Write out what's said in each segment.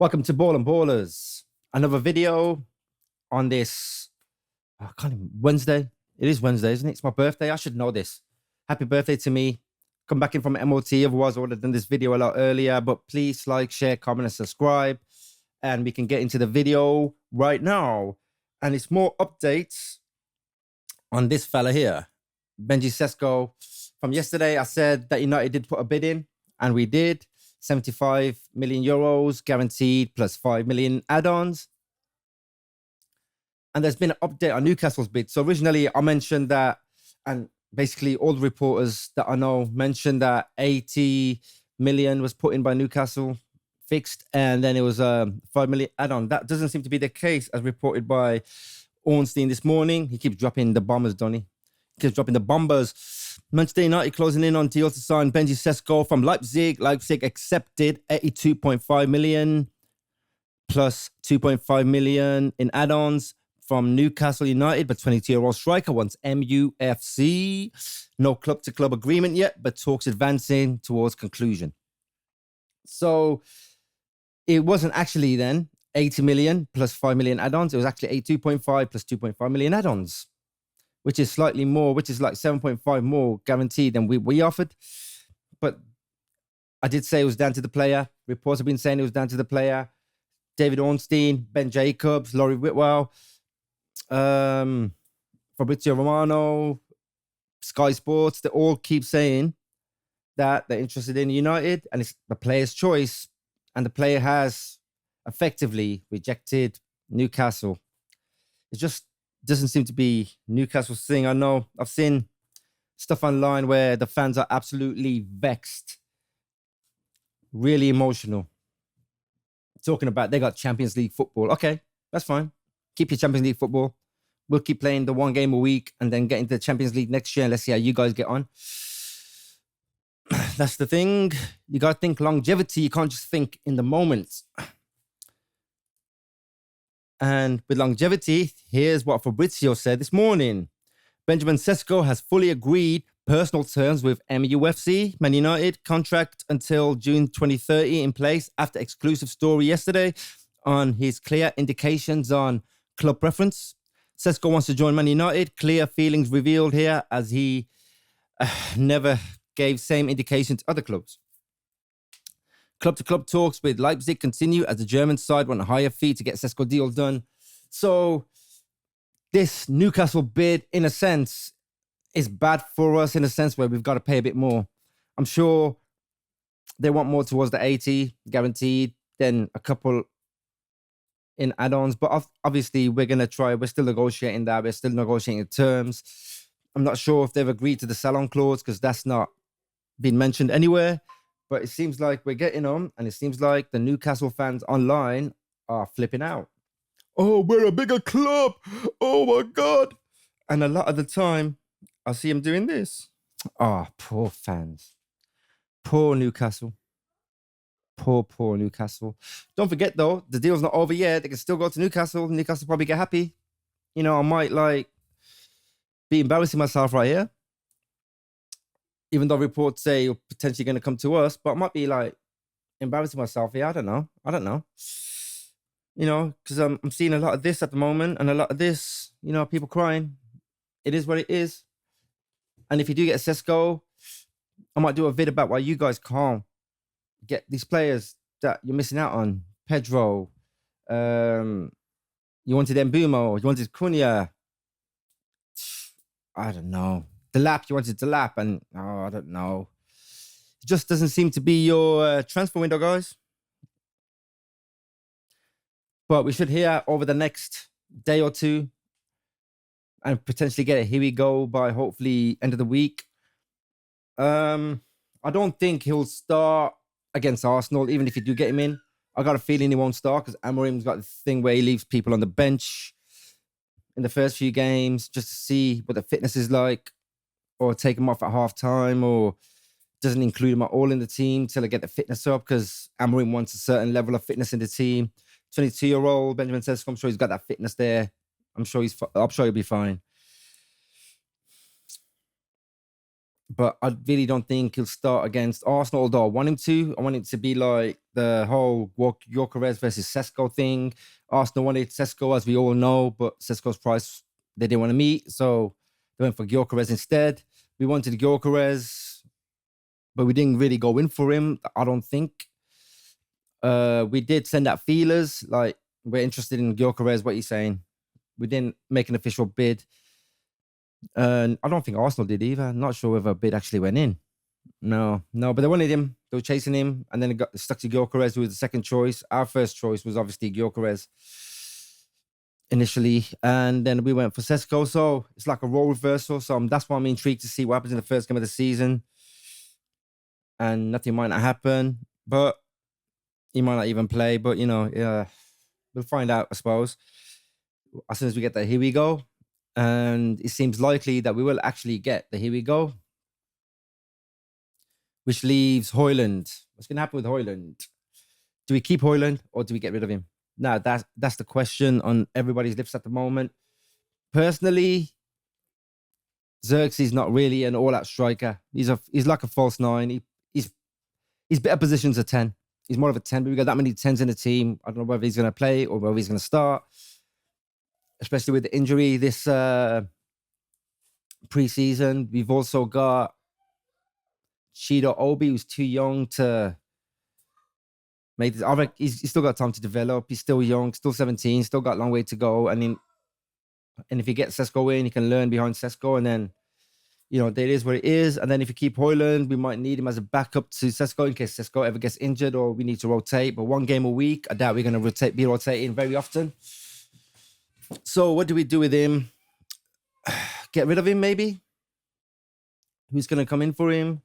Welcome to Ball and Ballers. Another video on this Wednesday. It is Wednesday, isn't it? It's my birthday. I should know this. Happy birthday to me. Come back in from MOT. Otherwise, I would have done this video a lot earlier. But please like, share, comment, and subscribe. And we can get into the video right now. And it's more updates on this fella here, Benji Sesko. From yesterday, I said that United did put a bid in, and we did. 75 million euros guaranteed plus 5 million add-ons. And there's been an update on Newcastle's bid. So originally I mentioned that, and basically all the reporters that I know mentioned that 80 million was put in by Newcastle, fixed, and then it was a 5 million add-on. That doesn't seem to be the case as reported by Ornstein this morning. He keeps dropping the bombers, Donny. He keeps dropping the bombers. Manchester United closing in on deal to sign Benji Sesko from Leipzig. Leipzig accepted 82.5 million plus 2.5 million in add-ons from Newcastle United, but 22-year-old striker wants MUFC. No club-to-club agreement yet, but talks advancing towards conclusion. So it wasn't actually then 80 million plus 5 million add-ons. It was actually 82.5 plus 2.5 million add-ons, which is slightly more, which is like 7.5 more guaranteed than we offered. But I did say it was down to the player. Reports have been saying it was down to the player. David Ornstein, Ben Jacobs, Laurie Whitwell, Fabrizio Romano, Sky Sports, they all keep saying that they're interested in United and it's the player's choice. And the player has effectively rejected Newcastle. It just doesn't seem to be Newcastle's thing. I know I've seen stuff online where the fans are absolutely vexed, really emotional, talking about they got Champions League football. Okay, that's fine. Keep your Champions League football. We'll keep playing the one game a week and then get into the Champions League next year and let's see how you guys get on. That's the thing. You got to think longevity. You can't just think in the moment. And with longevity, here's what Fabrizio said this morning. Benjamin Sesko has fully agreed personal terms with MUFC, Man United, contract until June 2030 in place after exclusive story yesterday on his clear indications on club preference. Sesko wants to join Man United. Clear feelings revealed here as he never gave same indication to other clubs. Club-to-club talks with Leipzig continue as the German side want a higher fee to get Sesko deal done. So this Newcastle bid, in a sense, is bad for us in a sense where we've got to pay a bit more. I'm sure they want more towards the 80 guaranteed, then a couple in add-ons. But obviously, we're going to try. We're still negotiating that. We're still negotiating terms. I'm not sure if they've agreed to the sell-on clause because that's not been mentioned anywhere. But it seems like we're getting on, and it seems like the Newcastle fans online are flipping out. Oh, we're a bigger club. Oh, my God. And a lot of the time, I see them doing this. Oh, poor fans. Poor Newcastle. Poor Newcastle. Don't forget, though, the deal's not over yet. They can still go to Newcastle. Newcastle probably get happy. You know, I might, be embarrassing myself right here. Even though reports say you're potentially going to come to us, but I might be embarrassing myself here. I don't know. You know, because I'm seeing a lot of this at the moment and a lot of this, you know, people crying. It is what it is. And if you do get a Sesko, I might do a vid about why you guys can't get these players that you're missing out on. Pedro, you wanted Mbumo, you wanted Cunha. I don't know. Delap, you wanted Delap, and I don't know. It just doesn't seem to be your transfer window, guys. But we should hear over the next day or two and potentially get a here we go by hopefully end of the week. I don't think he'll start against Arsenal, even if you do get him in. I got a feeling he won't start because Amorim's got the thing where he leaves people on the bench in the first few games just to see what the fitness is like, or take him off at half time, or doesn't include him at all in the team till I get the fitness up because Amorim wants a certain level of fitness in the team. 22-year-old Benjamin Sesko, I'm sure he's got that fitness there. I'm sure he'll be fine. but I really don't think he'll start against Arsenal, although I want him to. I want it to be like the whole Gyökeres versus Sesko thing. Arsenal wanted Sesko, as we all know, but Sesko's price they didn't want to meet, so they went for Gyökeres instead. We wanted Gyökeres, but we didn't really go in for him, I don't think. We did send out feelers, like, we're interested in Gyökeres, what are you saying? We didn't make an official bid. I don't think Arsenal did either. Not sure whether a bid actually went in. No, but they wanted him. They were chasing him, and then it got stuck to Gyökeres, who was the second choice. Our first choice was obviously Gyökeres initially, and then we went for Sesko. So it's like a role reversal. So that's why I'm intrigued to see what happens in the first game of the season. And nothing might not happen, but he might not even play. But we'll find out, I suppose, as soon as we get there. Here we go. And it seems likely that we will actually get the here we go, which leaves Højlund. What's going to happen with Højlund? Do we keep Højlund or do we get rid of him? Now, that's the question on everybody's lips at the moment. Personally, Xerxes not really an all-out striker. He's like a false nine. He's better positioned as a 10. He's more of a 10, but we've got that many 10s in the team. I don't know whether he's going to play or whether he's going to start, especially with the injury this preseason. We've also got Shido Obi, who's too young to make this. I reckon he's still got time to develop. He's still young, still 17, still got a long way to go. And if you get Sesko in, you can learn behind Sesko, and then that is what it is. And then if you keep Højlund, we might need him as a backup to Sesko in case Sesko ever gets injured or we need to rotate. But one game a week, I doubt we're going to be rotating very often. So what do we do with him? Get rid of him, maybe? Who's going to come in for him?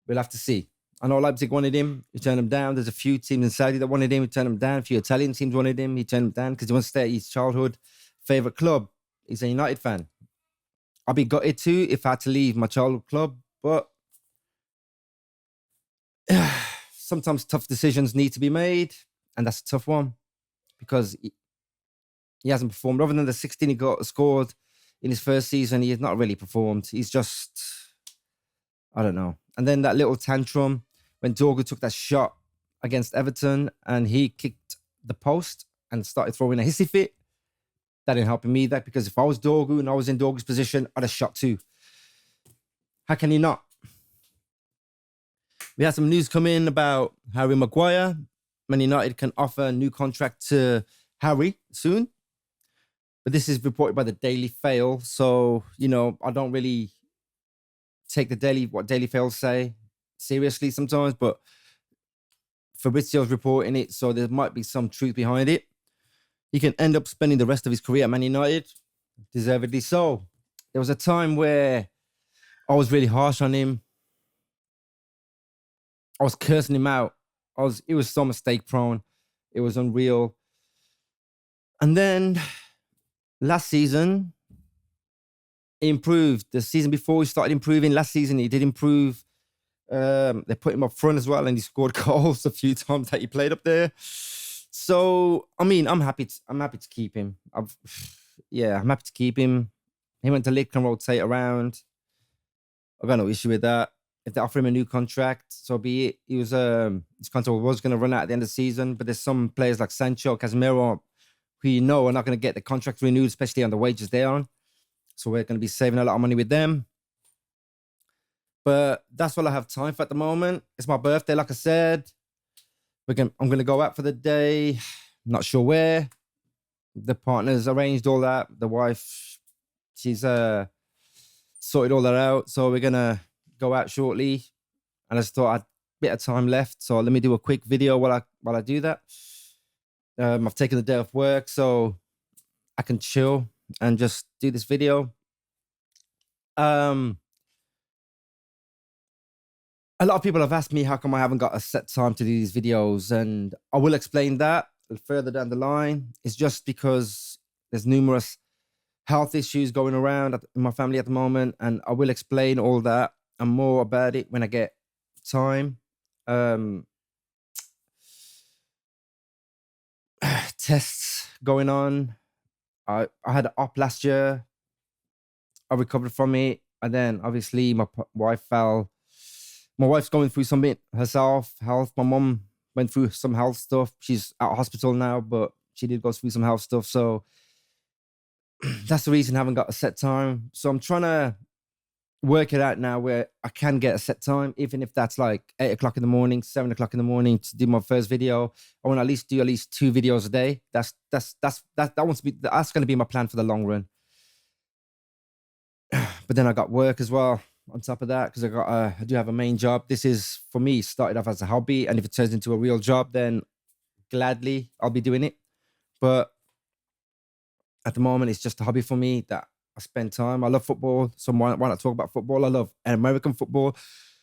We'll have to see. I know Leipzig wanted him. He turned him down. There's a few teams in Saudi that wanted him. He turned him down. A few Italian teams wanted him. He turned him down because he wants to stay at his childhood favorite club. He's a United fan. I'd be gutted too if I had to leave my childhood club, but sometimes tough decisions need to be made, and that's a tough one because he hasn't performed. Other than the 16 he scored in his first season, he has not really performed. He's just, I don't know. And then that little tantrum when Dorgu took that shot against Everton and he kicked the post and started throwing a hissy fit. That didn't help him either, because if I was Dorgu and I was in Dorgu's position, I'd have shot too. How can he not? We had some news come in about Harry Maguire. Man United can offer a new contract to Harry soon. But this is reported by the Daily Fail. So, I don't really take what Daily Fail say seriously sometimes, but Fabrizio's reporting it, so there might be some truth behind it. He can end up spending the rest of his career at Man United, deservedly so. There was a time where I was really harsh on him. I was cursing him out. It was so mistake prone. It was unreal. And then last season, he improved. The season before, he started improving. Last season, he did improve. They put him up front as well, and he scored goals a few times that he played up there. So, I mean, I'm happy to keep him. I'm happy to keep him. He went to Lick, can rotate around. I've got no issue with that. If they offer him a new contract, so be it. His contract was going to run out at the end of the season, but there's some players like Sancho, Casemiro, who are not going to get the contract renewed, especially on the wages they're on. So we're going to be saving a lot of money with them. But that's all I have time for at the moment. It's my birthday, like I said. I'm going to go out for the day. Not sure where. The partner's arranged all that. The wife, she's sorted all that out. So we're going to go out shortly. And I just thought I had a bit of time left. So let me do a quick video while I do that. I've taken the day off work, so I can chill and just do this video. A lot of people have asked me how come I haven't got a set time to do these videos, and I will explain that further down the line. It's just because there's numerous health issues going around in my family at the moment, and I will explain all that and more about it when I get time. Tests going on. I had an op last year. I recovered from it. And then obviously my wife fell. My wife's going through something herself, health. My mum went through some health stuff. She's out of hospital now, but she did go through some health stuff. So that's the reason I haven't got a set time. So I'm trying to work it out now where I can get a set time, even if that's like 8 o'clock in the morning, 7 o'clock in the morning to do my first video. I want to at least do at least 2 videos a day. That's going to be my plan for the long run. But then I got work as well on top of that, because I do have a main job. This is, for me, started off as a hobby, and if it turns into a real job, then gladly I'll be doing it. But at the moment, it's just a hobby for me that I spend time. I love football, so why not talk about football? I love American football,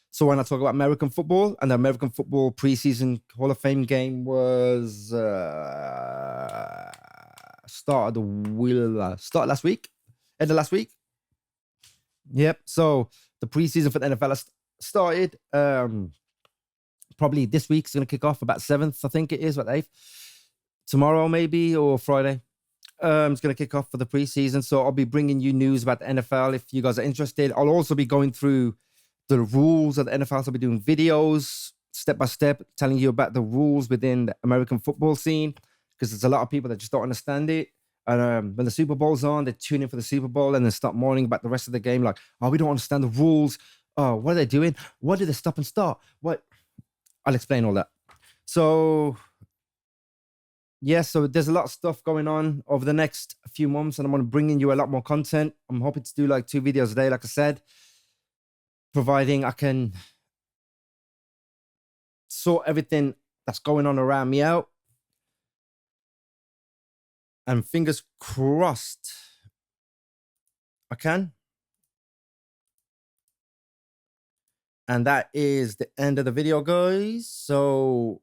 so why not talk about American football? And the American football preseason Hall of Fame game was start last week, end of last week. Yep. So the preseason for the NFL started. Probably this week's going to kick off about 7th, I think it is, about 8th. Tomorrow maybe, or Friday. It's going to kick off for the preseason. So I'll be bringing you news about the NFL if you guys are interested. I'll also be going through the rules of the NFL. So I'll be doing videos step by step, telling you about the rules within the American football scene, because there's a lot of people that just don't understand it. And when the Super Bowl's on, they tune in for the Super Bowl and then start mourning about the rest of the game. Like, oh, we don't understand the rules. Oh, what are they doing? What do they stop and start? What? I'll explain all that. So, yeah, so there's a lot of stuff going on over the next few months, and I'm going to bring in you a lot more content. I'm hoping to do like 2 videos a day, like I said, providing I can sort everything that's going on around me out. And fingers crossed, I can. And that is the end of the video, guys. So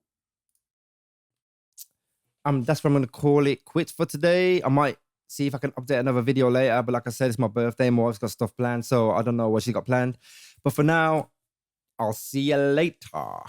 that's what I'm going to call it quits for today. I might see if I can update another video later. But like I said, it's my birthday. My wife's got stuff planned, so I don't know what she got planned. But for now, I'll see you later.